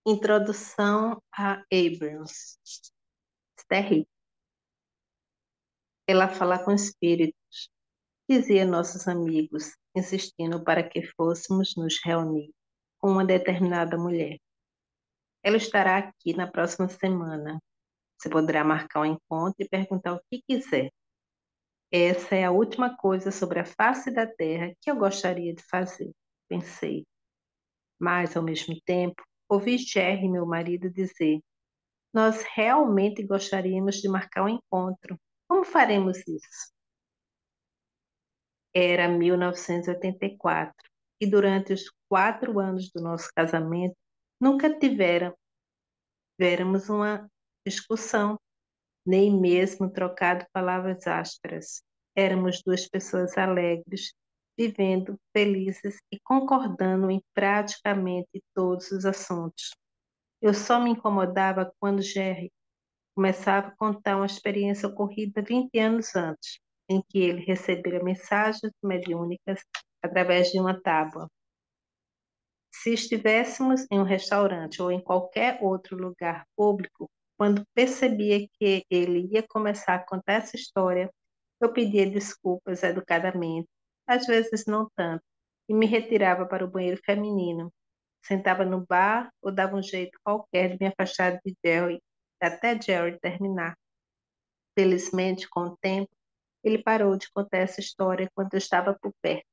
Introdução a Abrams. Terry. Ela fala com espíritos, dizia nossos amigos, insistindo para que fôssemos nos reunir com uma determinada mulher. Ela estará aqui na próxima semana. Você poderá marcar um encontro e perguntar o que quiser. Essa é a última coisa sobre a face da terra que eu gostaria de fazer, pensei. Mas, ao mesmo tempo, ouvi Jerry, meu marido, dizer: nós realmente gostaríamos de marcar um encontro. Como faremos isso? Era 1984 e durante os 4 anos do nosso casamento nunca tivéramos uma discussão, nem mesmo trocado palavras ásperas. Éramos duas pessoas alegres, vivendo felizes e concordando em praticamente todos os assuntos. Eu só me incomodava quando Jerry começava a contar uma experiência ocorrida 20 anos antes, em que ele recebera mensagens mediúnicas através de uma tábua. Se estivéssemos em um restaurante ou em qualquer outro lugar público, quando percebia que ele ia começar a contar essa história, eu pedia desculpas educadamente, às vezes não tanto, e me retirava para o banheiro feminino. Sentava no bar ou dava um jeito qualquer de me afastar de Jerry, até Jerry terminar. Felizmente, com o tempo, ele parou de contar essa história quando eu estava por perto.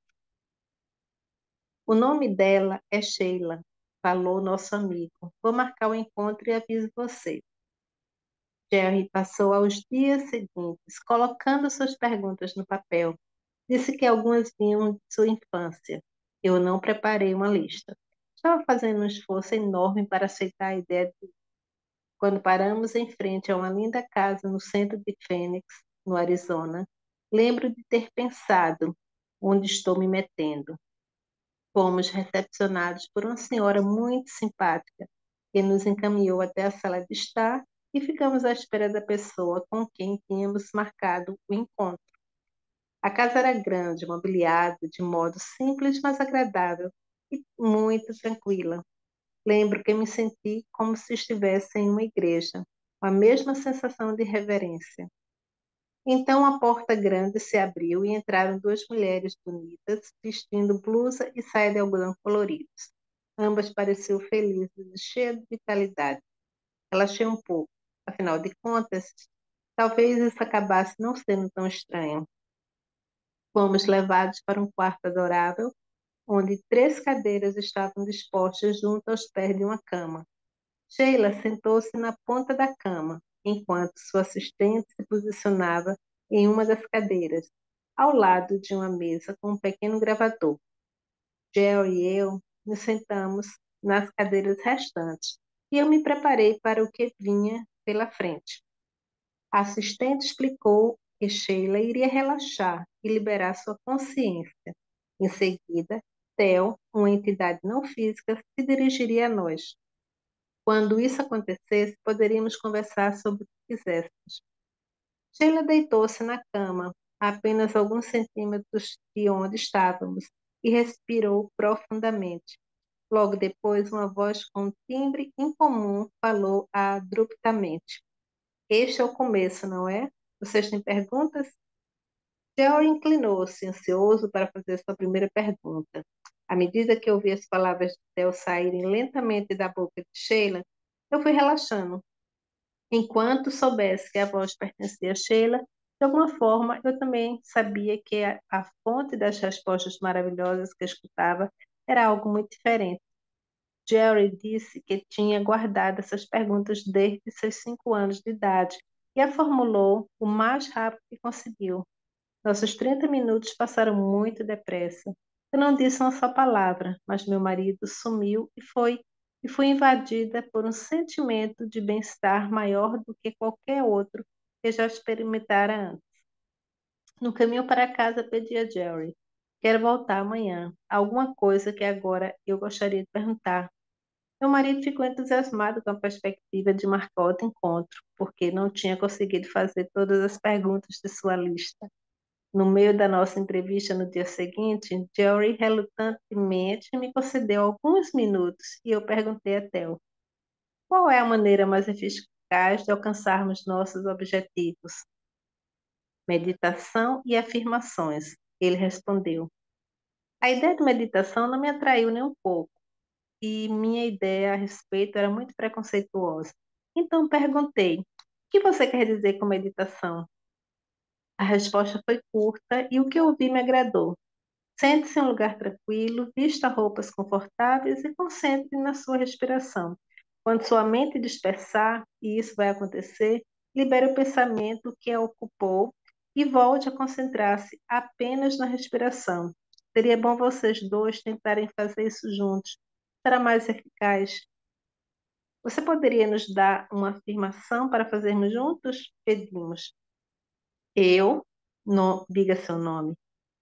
O nome dela é Sheila, falou nosso amigo. Vou marcar o encontro e aviso você. Jerry passou aos dias seguintes, colocando suas perguntas no papel. Disse que algumas vinham de sua infância. Eu não preparei uma lista. Estava fazendo um esforço enorme para aceitar a ideia de quando paramos em frente a uma linda casa no centro de Phoenix, no Arizona, lembro de ter pensado: onde estou me metendo? Fomos recepcionados por uma senhora muito simpática, que nos encaminhou até a sala de estar e ficamos à espera da pessoa com quem tínhamos marcado o encontro. A casa era grande, mobiliada de modo simples, mas agradável e muito tranquila. Lembro que me senti como se estivesse em uma igreja, com a mesma sensação de reverência. Então a porta grande se abriu e entraram duas mulheres bonitas, vestindo blusa e saia de algodão coloridos. Ambas pareciam felizes e cheias de vitalidade. Relaxei um pouco. Afinal de contas, talvez isso acabasse não sendo tão estranho. Fomos levados para um quarto adorável, onde 3 cadeiras estavam dispostas junto aos pés de uma cama. Sheila sentou-se na ponta da cama, enquanto sua assistente se posicionava em uma das cadeiras, ao lado de uma mesa com um pequeno gravador. Jerry e eu nos sentamos nas cadeiras restantes e eu me preparei para o que vinha pela frente. A assistente explicou que Sheila iria relaxar e liberar sua consciência. Em seguida, Theo, uma entidade não física, se dirigiria a nós. Quando isso acontecesse, poderíamos conversar sobre o que quiséssemos. Sheila deitou-se na cama, a apenas alguns centímetros de onde estávamos, e respirou profundamente. Logo depois, uma voz com um timbre incomum falou abruptamente: este é o começo, não é? Vocês têm perguntas? Theo inclinou-se, ansioso para fazer sua primeira pergunta. À medida que ouvi as palavras de Theo saírem lentamente da boca de Sheila, eu fui relaxando. Enquanto soubesse que a voz pertencia a Sheila, de alguma forma eu também sabia que a fonte das respostas maravilhosas que escutava era algo muito diferente. Jerry disse que tinha guardado essas perguntas desde seus 5 anos de idade e a formulou o mais rápido que conseguiu. Nossos 30 minutos passaram muito depressa. Eu não disse uma só palavra, mas meu marido sumiu e fui invadida por um sentimento de bem-estar maior do que qualquer outro que já experimentara antes. No caminho para casa, pedi a Jerry: quero voltar amanhã. Alguma coisa que agora eu gostaria de perguntar. Meu marido ficou entusiasmado com a perspectiva de marcar outro encontro, porque não tinha conseguido fazer todas as perguntas de sua lista. No meio da nossa entrevista no dia seguinte, Jerry relutantemente me concedeu alguns minutos e eu perguntei a Theo: Qual é a maneira mais eficaz de alcançarmos nossos objetivos? Meditação e afirmações. Ele respondeu. A ideia de meditação não me atraiu nem um pouco, e minha ideia a respeito era muito preconceituosa. Então perguntei: o que você quer dizer com meditação? A resposta foi curta e o que ouvi me agradou. Sente-se em um lugar tranquilo, vista roupas confortáveis e concentre na sua respiração. Quando sua mente dispersar, e isso vai acontecer, libere o pensamento que a ocupou e volte a concentrar-se apenas na respiração. Seria bom vocês dois tentarem fazer isso juntos. Será mais eficaz. Você poderia nos dar uma afirmação para fazermos juntos? Pedimos. Eu, diga seu nome,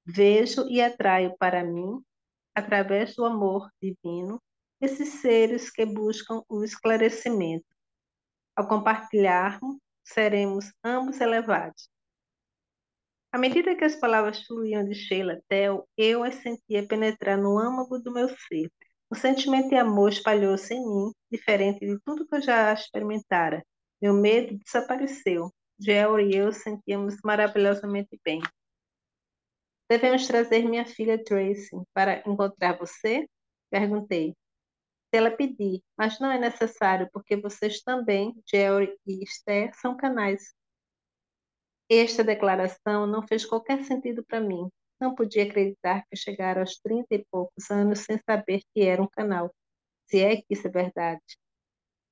vejo e atraio para mim através do amor divino, esses seres que buscam o esclarecimento. Ao compartilharmos, seremos ambos elevados. À medida que as palavras fluíam de Sheila a Theo, eu as sentia penetrar no âmago do meu ser. O sentimento de amor espalhou-se em mim, diferente de tudo que eu já experimentara. Meu medo desapareceu. Gel e eu sentíamos maravilhosamente bem. Devemos trazer minha filha Tracy para encontrar você? Perguntei. Se ela pedir, mas não é necessário, porque vocês também, Jerry e Esther, são canais. Esta declaração não fez qualquer sentido para mim. Não podia acreditar que chegara aos 30 e poucos anos sem saber que era um canal, se é que isso é verdade.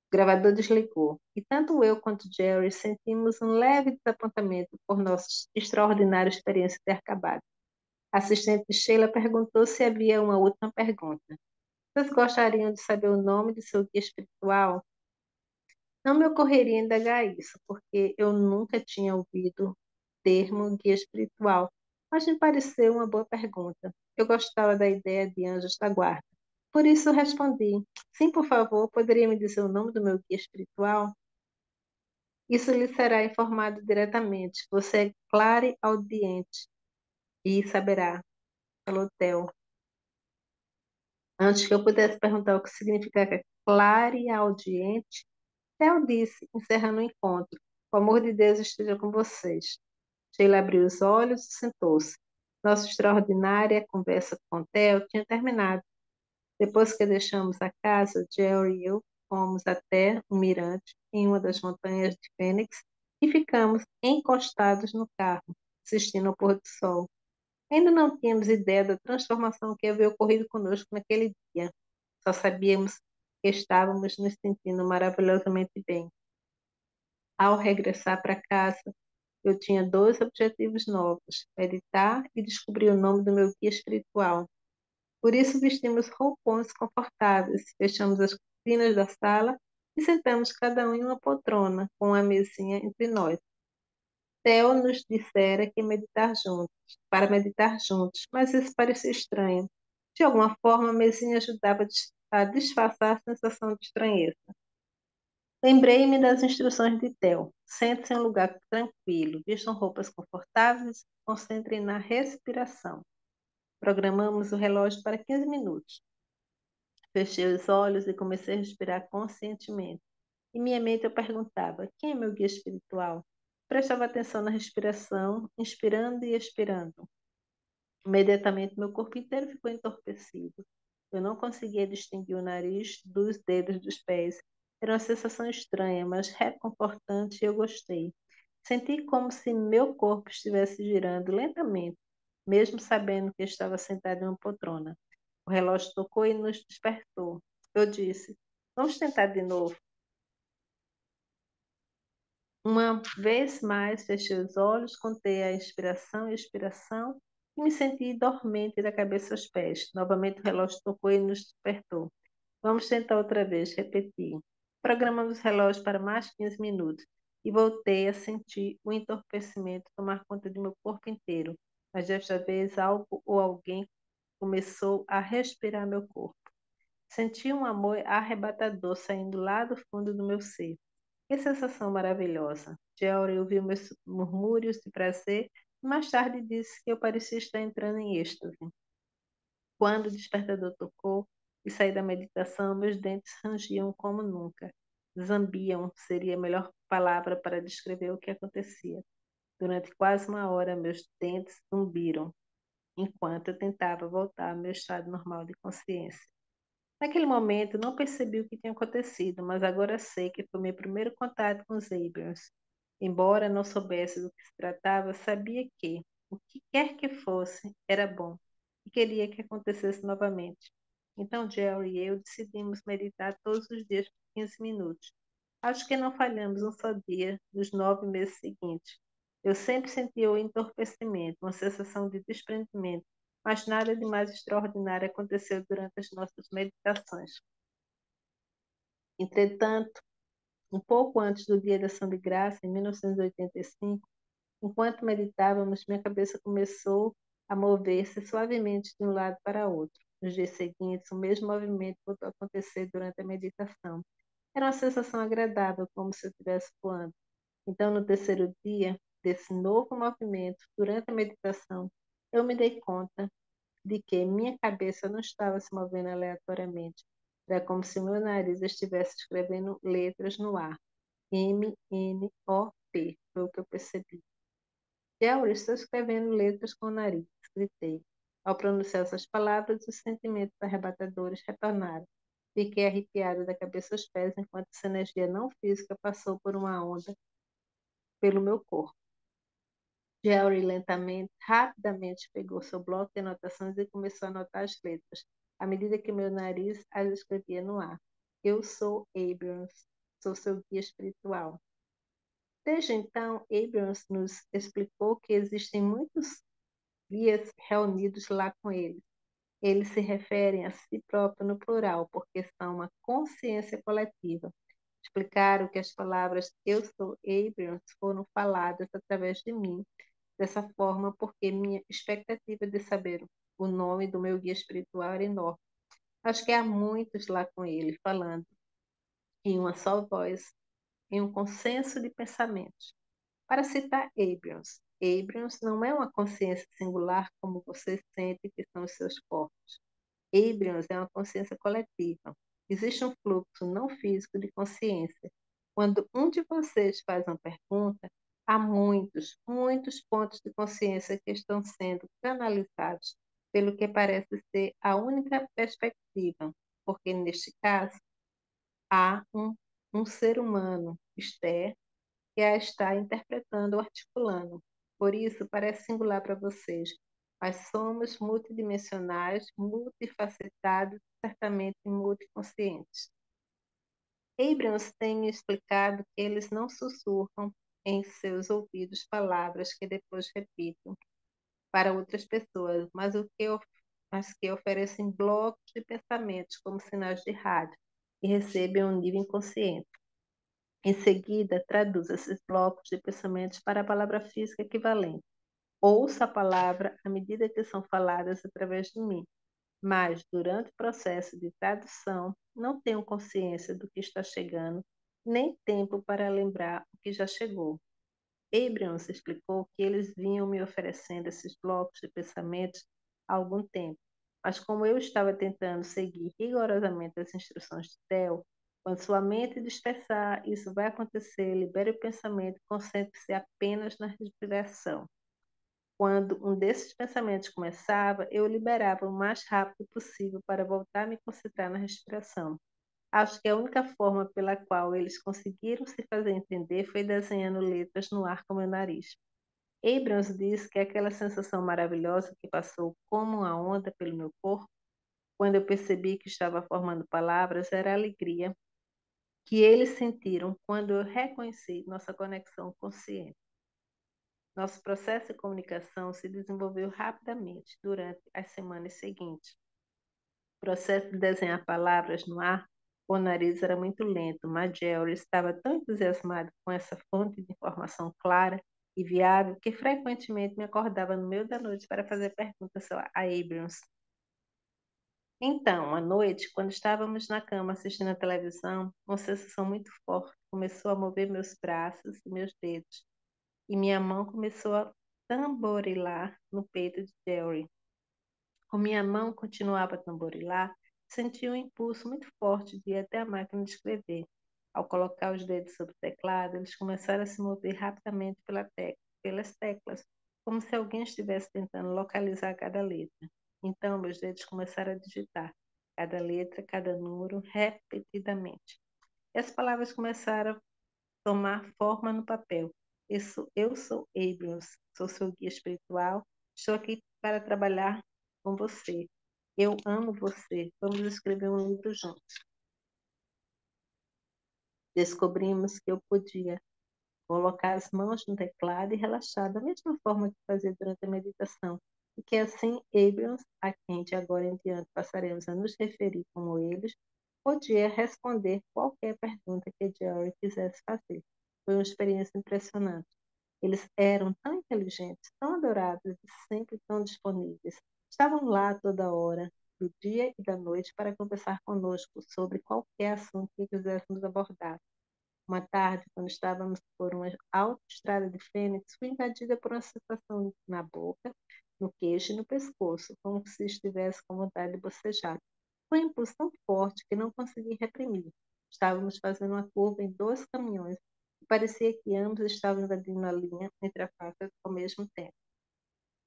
O gravador desligou, e tanto eu quanto Jerry sentimos um leve desapontamento por nossa extraordinária experiência ter acabado. A assistente Sheila perguntou se havia uma última pergunta. Vocês gostariam de saber o nome de seu guia espiritual? Não me ocorreria indagar isso, porque eu nunca tinha ouvido o termo guia espiritual, mas me pareceu uma boa pergunta. Eu gostava da ideia de anjos da guarda. Por isso respondi: sim, por favor, poderia me dizer o nome do meu guia espiritual? Isso lhe será informado diretamente. Você é clareaudiente e saberá, falou Theo. Antes que eu pudesse perguntar o que significava clareaudiente, Theo disse, encerrando o encontro: o amor de Deus esteja com vocês. Sheila abriu os olhos e sentou-se. Nossa extraordinária conversa com Theo tinha terminado. Depois que deixamos a casa, Jerry e eu fomos até o mirante em uma das montanhas de Fênix e ficamos encostados no carro, assistindo ao pôr do sol. Ainda não tínhamos ideia da transformação que havia ocorrido conosco naquele dia. Só sabíamos que estávamos nos sentindo maravilhosamente bem. Ao regressar para casa, eu tinha dois objetivos novos: meditar e descobrir o nome do meu guia espiritual. Por isso, vestimos roupões confortáveis, fechamos as cortinas da sala e sentamos cada um em uma poltrona, com uma mesinha entre nós. Theo nos dissera que para meditar juntos, mas isso parecia estranho. De alguma forma, a mesinha ajudava a disfarçar a sensação de estranheza. Lembrei-me das instruções de Theo. Sente-se em um lugar tranquilo, vistam roupas confortáveis, concentrem na respiração. Programamos o relógio para 15 minutos. Fechei os olhos e comecei a respirar conscientemente. Em minha mente eu perguntava: quem é meu guia espiritual? Prestava atenção na respiração, inspirando e expirando. Imediatamente meu corpo inteiro ficou entorpecido. Eu não conseguia distinguir o nariz dos dedos dos pés. Era uma sensação estranha, mas reconfortante e eu gostei. Senti como se meu corpo estivesse girando lentamente, mesmo sabendo que estava sentado em uma poltrona. O relógio tocou e nos despertou. Eu disse: vamos tentar de novo. Uma vez mais, fechei os olhos, contei a inspiração e expiração e me senti dormente da cabeça aos pés. Novamente o relógio tocou e nos despertou. Vamos tentar outra vez, repeti. Programamos o relógio para mais 15 minutos e voltei a sentir o entorpecimento tomar conta de meu corpo inteiro. Mas desta vez algo ou alguém começou a respirar meu corpo. Senti um amor arrebatador saindo lá do fundo do meu ser. Que sensação maravilhosa! Jerry ouviu meus murmúrios de prazer e mais tarde disse que eu parecia estar entrando em êxtase. Quando o despertador tocou e saí da meditação, meus dentes rangiam como nunca. zambiam seria a melhor palavra para descrever o que acontecia. Durante quase uma hora, meus dentes zumbiram, enquanto eu tentava voltar ao meu estado normal de consciência. Naquele momento, não percebi o que tinha acontecido, mas agora sei que foi meu primeiro contato com os Abrams. Embora não soubesse do que se tratava, sabia que, o que quer que fosse, era bom e queria que acontecesse novamente. Então, Jerry e eu decidimos meditar todos os dias por 15 minutos. Acho que não falhamos um só dia nos 9 meses seguintes. Eu sempre senti o entorpecimento, uma sensação de desprendimento, mas nada de mais extraordinário aconteceu durante as nossas meditações. Entretanto, um pouco antes do Dia da Ação de Graça, em 1985, enquanto meditávamos, minha cabeça começou a mover-se suavemente de um lado para outro. Nos dias seguintes, o mesmo movimento voltou a acontecer durante a meditação. Era uma sensação agradável, como se eu estivesse voando. Então, no terceiro dia desse novo movimento, durante a meditação, eu me dei conta de que minha cabeça não estava se movendo aleatoriamente. Era como se meu nariz estivesse escrevendo letras no ar. M-N-O-P, foi o que eu percebi. Jerry, estou escrevendo letras com o nariz, gritei. Ao pronunciar essas palavras, os sentimentos arrebatadores retornaram. Fiquei arrepiada da cabeça aos pés enquanto essa energia não física passou por uma onda pelo meu corpo. Jerry lentamente, rapidamente pegou seu bloco de anotações e começou a anotar as letras, à medida que meu nariz as escrevia no ar. Eu sou Abrams, sou seu guia espiritual. Desde então, Abrams nos explicou que existem muitos guias reunidos lá com ele. Eles se referem a si próprios no plural, porque são uma consciência coletiva. Explicaram que as palavras eu sou Abrams foram faladas através de mim, dessa forma, porque minha expectativa de saber o nome do meu guia espiritual era enorme. Acho que há muitos lá com ele, falando em uma só voz, em um consenso de pensamentos. Para citar Abrams, Abrams não é uma consciência singular como você sente que são os seus corpos. Abrams é uma consciência coletiva. Existe um fluxo não físico de consciência. Quando um de vocês faz uma pergunta, há muitos, muitos pontos de consciência que estão sendo canalizados pelo que parece ser a única perspectiva, porque neste caso há um ser humano, Esther, que a está interpretando ou articulando. Por isso, parece singular para vocês, mas somos multidimensionais, multifacetados, certamente multiconscientes. Abrams tem me explicado que eles não sussurram em seus ouvidos palavras que depois repito para outras pessoas, mas que oferecem blocos de pensamentos como sinais de rádio e recebem um nível inconsciente. Em seguida, traduz esses blocos de pensamentos para a palavra física equivalente. Ouço a palavra à medida que são faladas através de mim, mas durante o processo de tradução não tenho consciência do que está chegando, nem tempo para lembrar o que já chegou. Abrams explicou que eles vinham me oferecendo esses blocos de pensamentos há algum tempo, mas como eu estava tentando seguir rigorosamente as instruções de Theo, quando sua mente dispersar, isso vai acontecer, libere o pensamento, concentre-se apenas na respiração. Quando um desses pensamentos começava, eu liberava o mais rápido possível para voltar a me concentrar na respiração. Acho que a única forma pela qual eles conseguiram se fazer entender foi desenhando letras no ar com meu nariz. Abrams diz que aquela sensação maravilhosa que passou como uma onda pelo meu corpo, quando eu percebi que estava formando palavras, era a alegria que eles sentiram quando eu reconheci nossa conexão consciente. Nosso processo de comunicação se desenvolveu rapidamente durante as semanas seguintes. O processo de desenhar palavras no ar com o nariz era muito lento, mas Jerry estava tão entusiasmado com essa fonte de informação clara e viável que frequentemente me acordava no meio da noite para fazer perguntas a Abrams. Então, à noite, quando estávamos na cama assistindo a televisão, uma sensação muito forte começou a mover meus braços e meus dedos, e minha mão começou a tamborilar no peito de Jerry. Como minha mão continuava a tamborilar, senti um impulso muito forte de ir até a máquina de escrever. Ao colocar os dedos sobre o teclado, eles começaram a se mover rapidamente pelas teclas, como se alguém estivesse tentando localizar cada letra. Então, meus dedos começaram a digitar cada letra, cada número, repetidamente. E as palavras começaram a tomar forma no papel. Eu sou Abrams, sou seu guia espiritual, estou aqui para trabalhar com você. Eu amo você. Vamos escrever um livro juntos. Descobrimos que eu podia colocar as mãos no teclado e relaxar da mesma forma que fazia durante a meditação. E que assim Abrams, a quem de agora em diante passaremos a nos referir como eles, podia responder qualquer pergunta que Jerry quisesse fazer. Foi uma experiência impressionante. Eles eram tão inteligentes, tão adoráveis e sempre tão disponíveis. Estavam lá toda hora, do dia e da noite, para conversar conosco sobre qualquer assunto que quiséssemos abordar. Uma tarde, quando estávamos por uma autoestrada de Fênix, fui invadida por uma sensação na boca, no queixo e no pescoço, como se estivesse com vontade de bocejar. Foi um impulso tão forte que não consegui reprimir. Estávamos fazendo uma curva em dois caminhões e parecia que ambos estavam invadindo a linha entre a faixas ao mesmo tempo.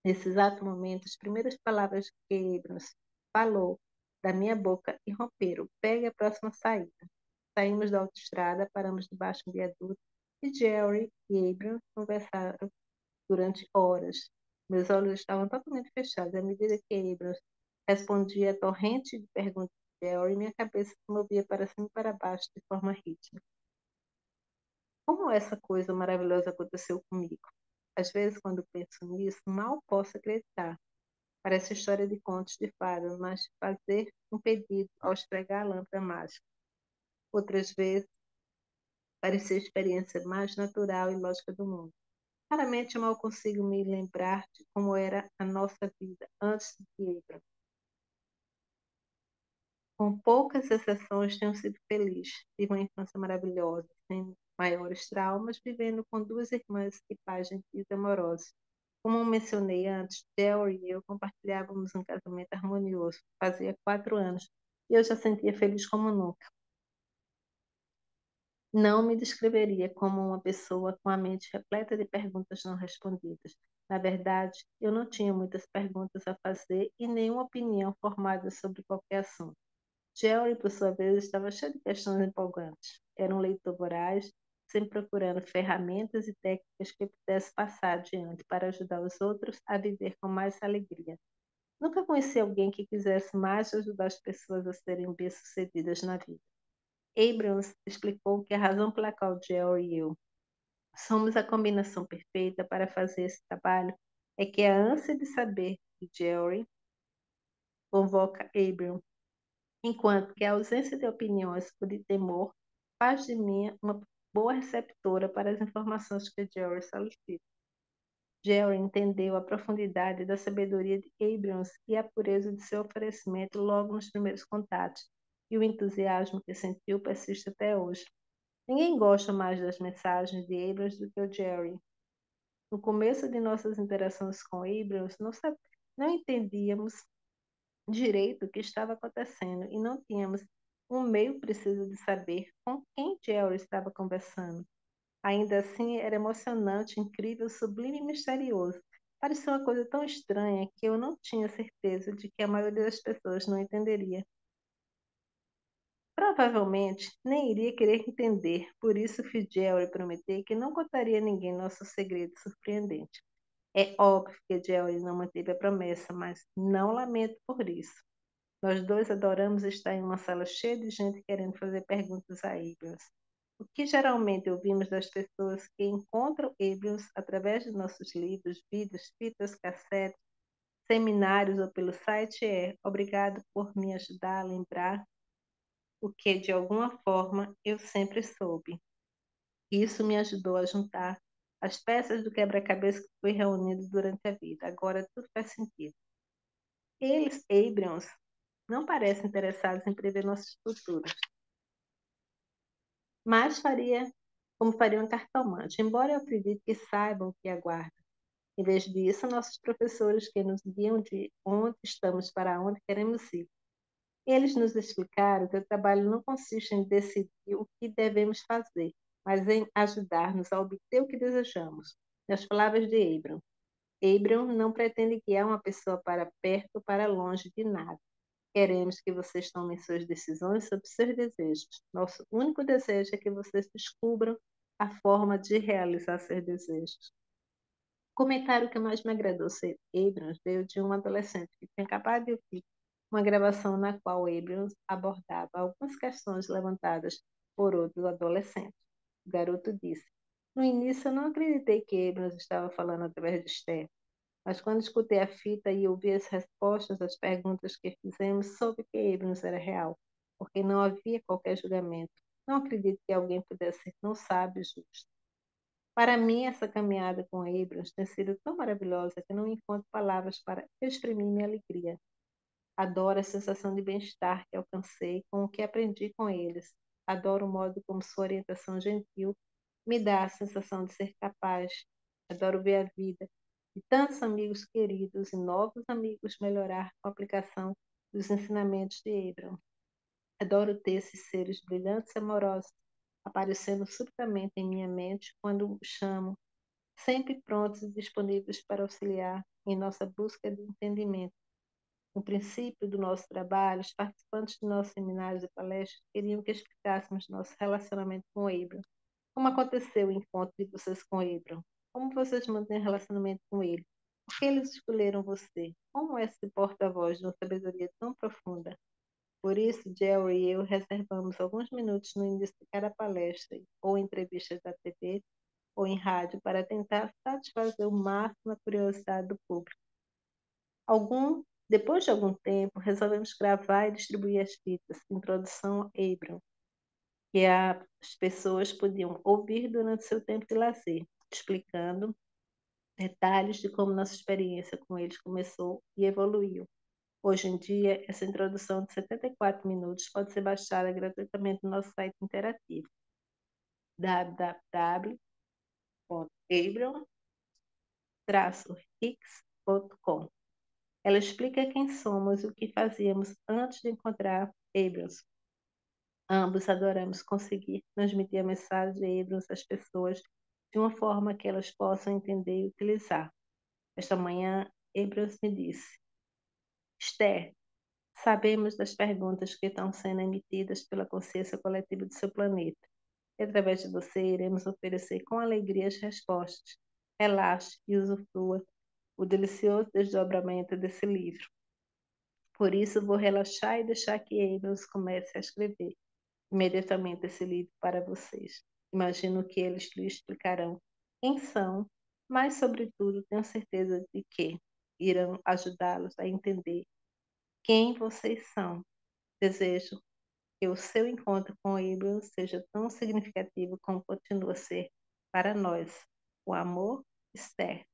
Nesse exato momento, as primeiras palavras que Abrams falou da minha boca irromperam. Pegue a próxima saída. Saímos da autoestrada, paramos debaixo de um viaduto e Jerry e Abrams conversaram durante horas. Meus olhos estavam totalmente fechados. À medida que Abrams respondia a torrente de perguntas de Jerry, minha cabeça se movia para cima e para baixo de forma rítmica. Como essa coisa maravilhosa aconteceu comigo? Às vezes, quando penso nisso, mal posso acreditar. Parece história de contos de fadas, mas fazer um pedido ao esfregar a lâmpada mágica. Outras vezes, parecia a experiência mais natural e lógica do mundo. Raramente eu mal consigo me lembrar de como era a nossa vida antes de Abram. Com poucas exceções, tenho sido feliz. Tive uma infância maravilhosa, sem maiores traumas, vivendo com duas irmãs e pais gentis e amorosos. Como mencionei antes, Del e eu compartilhávamos um casamento harmonioso. Fazia 4 anos e eu já sentia feliz como nunca. Não me descreveria como uma pessoa com a mente repleta de perguntas não respondidas. Na verdade, eu não tinha muitas perguntas a fazer e nenhuma opinião formada sobre qualquer assunto. Jerry, por sua vez, estava cheio de questões empolgantes. Era um leitor voraz, sempre procurando ferramentas e técnicas que pudesse passar adiante para ajudar os outros a viver com mais alegria. Nunca conheci alguém que quisesse mais ajudar as pessoas a serem bem-sucedidas na vida. Abrams explicou que a razão pela qual Jerry e eu somos a combinação perfeita para fazer esse trabalho é que a ânsia de saber de Jerry convoca Abrams, enquanto que a ausência de opiniões ou de temor faz de mim uma boa receptora para as informações que Jerry solicita. Jerry entendeu a profundidade da sabedoria de Abrams e a pureza de seu oferecimento logo nos primeiros contatos, e o entusiasmo que sentiu persiste até hoje. Ninguém gosta mais das mensagens de Abrams do que o Jerry. No começo de nossas interações com Abrams, não entendíamos direito o que estava acontecendo e não tínhamos um meio preciso de saber com quem Jerry estava conversando. Ainda assim, era emocionante, incrível, sublime e misterioso. Parecia uma coisa tão estranha que eu não tinha certeza de que a maioria das pessoas não entenderia. Provavelmente nem iria querer entender, por isso fiz Jerry prometer que não contaria a ninguém nosso segredo surpreendente. É óbvio que Jerry não manteve a promessa, mas não lamento por isso. Nós dois adoramos estar em uma sala cheia de gente querendo fazer perguntas a Abrams. O que geralmente ouvimos das pessoas que encontram Abrams através de nossos livros, vídeos, fitas, cassetes, seminários ou pelo site é: obrigado por me ajudar a lembrar o que, de alguma forma, eu sempre soube. Isso me ajudou a juntar as peças do quebra-cabeça que fui reunido durante a vida. Agora tudo faz sentido. Eles, Abrams, não parecem interessados em prever nossos futuros, mas como faria um cartomante, embora eu acredite que saibam o que aguarda. Em vez disso, nossos professores que nos guiam de onde estamos para onde queremos ir. Eles nos explicaram que o trabalho não consiste em decidir o que devemos fazer, mas em ajudar-nos a obter o que desejamos. Nas palavras de Abram, Abram não pretende guiar uma pessoa para perto ou para longe de nada. Queremos que vocês tomem suas decisões sobre seus desejos. Nosso único desejo é que vocês descubram a forma de realizar seus desejos. O comentário que mais me agradou ser Abrams veio de um adolescente que tinha acabado de ouvir uma gravação na qual Abrams abordava algumas questões levantadas por outros adolescentes. O garoto disse: No início eu não acreditei que Abrams estava falando através de Esther, mas quando escutei a fita e ouvi as respostas às perguntas que fizemos, soube que Abrams era real, porque não havia qualquer julgamento. Não acredito que alguém pudesse ser tão sábio e justo. Para mim, essa caminhada com Abrams tem sido tão maravilhosa que não encontro palavras para exprimir minha alegria. Adoro a sensação de bem-estar que alcancei com o que aprendi com eles. Adoro o modo como sua orientação gentil me dá a sensação de ser capaz. Adoro ver a vida de tantos amigos queridos e novos amigos melhorar com a aplicação dos ensinamentos de Abrams. Adoro ter esses seres brilhantes e amorosos aparecendo subitamente em minha mente quando o chamo, sempre prontos e disponíveis para auxiliar em nossa busca de entendimento. No princípio do nosso trabalho, os participantes de nossos seminários e palestras queriam que explicássemos nosso relacionamento com o Abraham. Como aconteceu o encontro de vocês com o Abraham? Como vocês mantêm relacionamento com ele? Por que eles escolheram você? Como é esse porta-voz de uma sabedoria tão profunda? Por isso, Jerry e eu reservamos alguns minutos no início de cada palestra ou entrevista da TV ou em rádio para tentar satisfazer o máximo a curiosidade do público. Depois de algum tempo, resolvemos gravar e distribuir as fitas de introdução a Abram, que as pessoas podiam ouvir durante seu tempo de lazer, explicando detalhes de como nossa experiência com eles começou e evoluiu. Hoje em dia, essa introdução de 74 minutos pode ser baixada gratuitamente no nosso site interativo www.abram-hicks.com. Ela explica quem somos e o que fazíamos antes de encontrar Abrams. Ambos adoramos conseguir transmitir a mensagem de Abrams às pessoas de uma forma que elas possam entender e utilizar. Esta manhã, Abrams me disse: Esther, sabemos das perguntas que estão sendo emitidas pela consciência coletiva do seu planeta. E através de você, iremos oferecer com alegria as respostas. Relaxe e usufrua o delicioso desdobramento desse livro. Por isso, vou relaxar e deixar que Abrams comece a escrever imediatamente esse livro para vocês. Imagino que eles lhe explicarão quem são, mas, sobretudo, tenho certeza de que irão ajudá-los a entender quem vocês são. Desejo que o seu encontro com Abrams seja tão significativo como continua a ser para nós. O amor, Esther.